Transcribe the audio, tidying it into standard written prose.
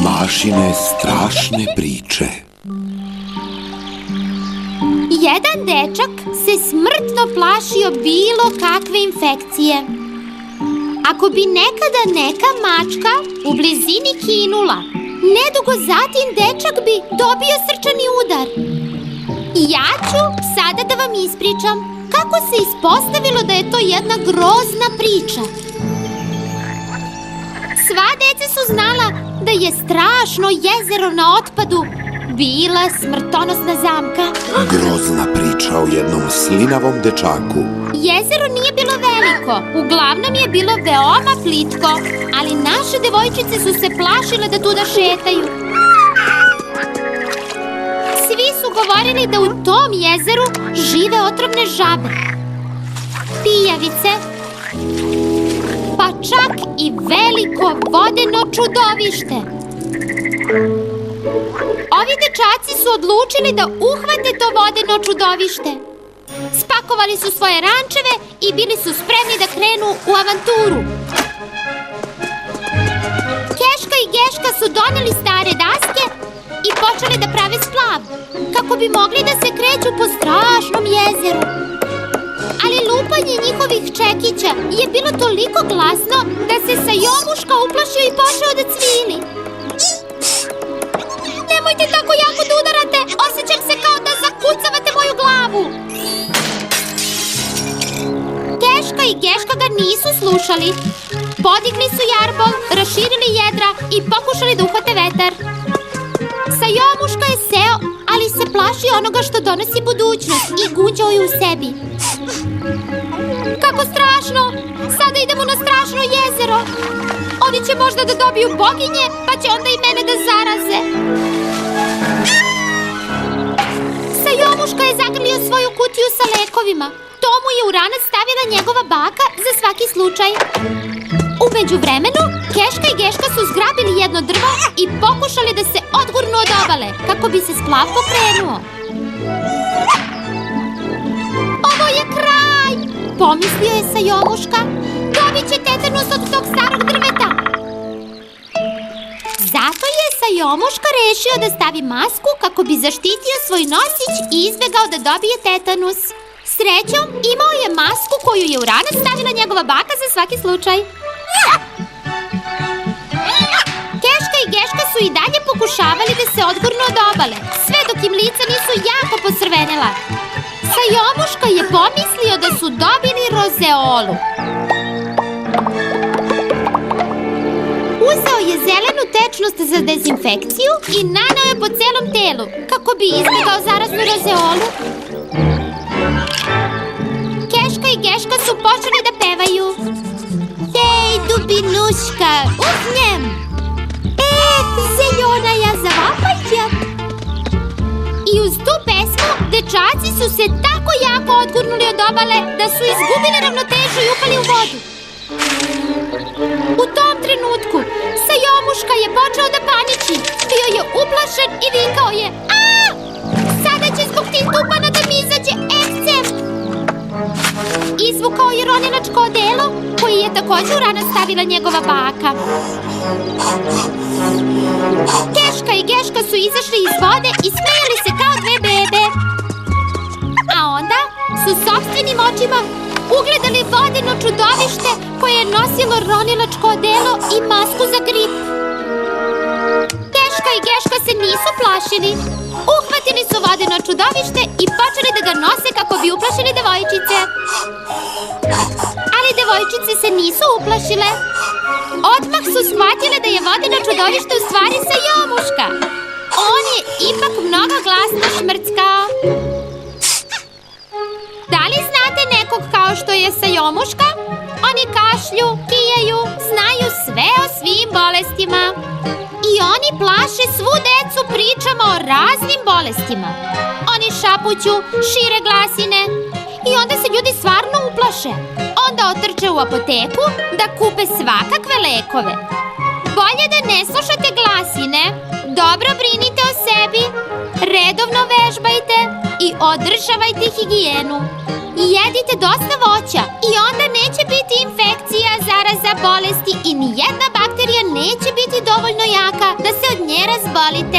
Mašine strašne priče. Jedan dečak se smrtno plašio bilo kakve infekcije. Ako bi nekada neka mačka u blizini kinula, nedugo zatim dečak bi dobio srčani udar. Ja ću sada da vam ispričam kako se ispostavilo da je to jedna grozna priča. Sva deca su znala da je strašno jezero na otpadu bila smrtonosna zamka. Grozna priča o jednom slinavom dečaku. Jezero nije bilo veliko, uglavnom je bilo veoma plitko, ali naše devojčice su se plašile da tuda šetaju. Svi su govorili da u tom jezeru žive otrovne žabe, pijavice, pa čak i veliko vodeno čudovište. Ovi dečaci su odlučili da uhvate to vodeno čudovište. Spakovali su svoje rančeve i bili su spremni da krenu u avanturu. Keška i Geška su doneli stare daske i počeli da prave splav, kako bi mogli da se kreću po strašnom jezeru. Ali lupanje njihovih čekića je bilo toliko glasno da se Sajomuška uplašio i počeo da cvili. Nemojte tako jako da udarate, osjećam se kao da zakucavate moju glavu. Keška i Geška ga nisu slušali. Podigli su jarbol, raširili jedra i pokušali da uhvate vetar. Sajomuška je seo, ali se plaši onoga što donosi budućnost i gunđao je u sebi. Kako strašno! Sada idemo na strašno jezero. Oni će možda da dobiju boginje, pa će onda i mene da zaraze. Sajomuška je zagrlio svoju kutiju sa lekovima. To mu je u ranac stavila njegova baka za svaki slučaj. U međuvremenu, Keška i Geška su zgrabili jedno drvo i pokušali da se odgurnu od obale, kako bi se splav pokrenuo. Ovo je kraj, pomislio je Sajomuška. Dobit će tetanus od tog starog drveta. Zato je Sajomuška rešio da stavi masku kako bi zaštitio svoj nosić i izbegao da dobije tetanus. Srećom, imao je masku koju je u ranac stavila njegova baka za svaki slučaj. Keška i Geška su i dalje pokušavali da se odgurnu od obale, sve dok im lica nisu jako posrvenela. Sajomuška je pomislio da su dobili rozeolu. Uzeo je zelenu tečnost za dezinfekciju i naneo je po celom telu, kako bi izbegao zaraznu rozeolu. Keška i Geška su počeli da pevaju. Hej, dubinuška, uzmem! Zeljonaja zavapajća! I uz tu pesmu dečaci su se tako jako odgurnuli od obale da su izgubili ravnotežu i upali u vodu. U tom trenutku Sajomuška je počeo da paniči. Bio je uplašen i vikao je: "A! Sada će zbog tih tupana da mi izađe ekcem!" Izvukao je ronilačko odelo, koje je takođe u ranac stavila njegova baka. Keška i Geška su izašli iz vode i smejali se kao dve bebe. A onda su sopstvenim očima ugledali vodeno čudovište koje je nosilo ronilačko odelo i masku za grip. Keška i Geška se nisu plašili. Uhvatili su vodeno čudovište i počeli da ga nose kako bi uplašili devojčice. Ali devojčice se nisu uplašile. Odmah su shvatile da je vodeno čudovište u stvari Sajomuška. On je ipak mnogo glasno šmrckao. Da li znate nekog kao što je Sajomuška? Oni kašlju, kijaju, znaju sve o svim bolestima. I oni plaše svu decu pričama o raznim bolestima. Oni šapuću, šire glasine i onda se ljudi stvarno uplaše. Onda otrče u apoteku da kupe svakakve lekove. Bolje da ne slušate glasine, dobro brinite o sebi, redovno vežbajte i održavajte higijenu. Jedite dosta voća i onda neće biti infekcija, zaraza, bolesti i nijedna bakterija neće biti dovoljno jaka da se od nje razbolite.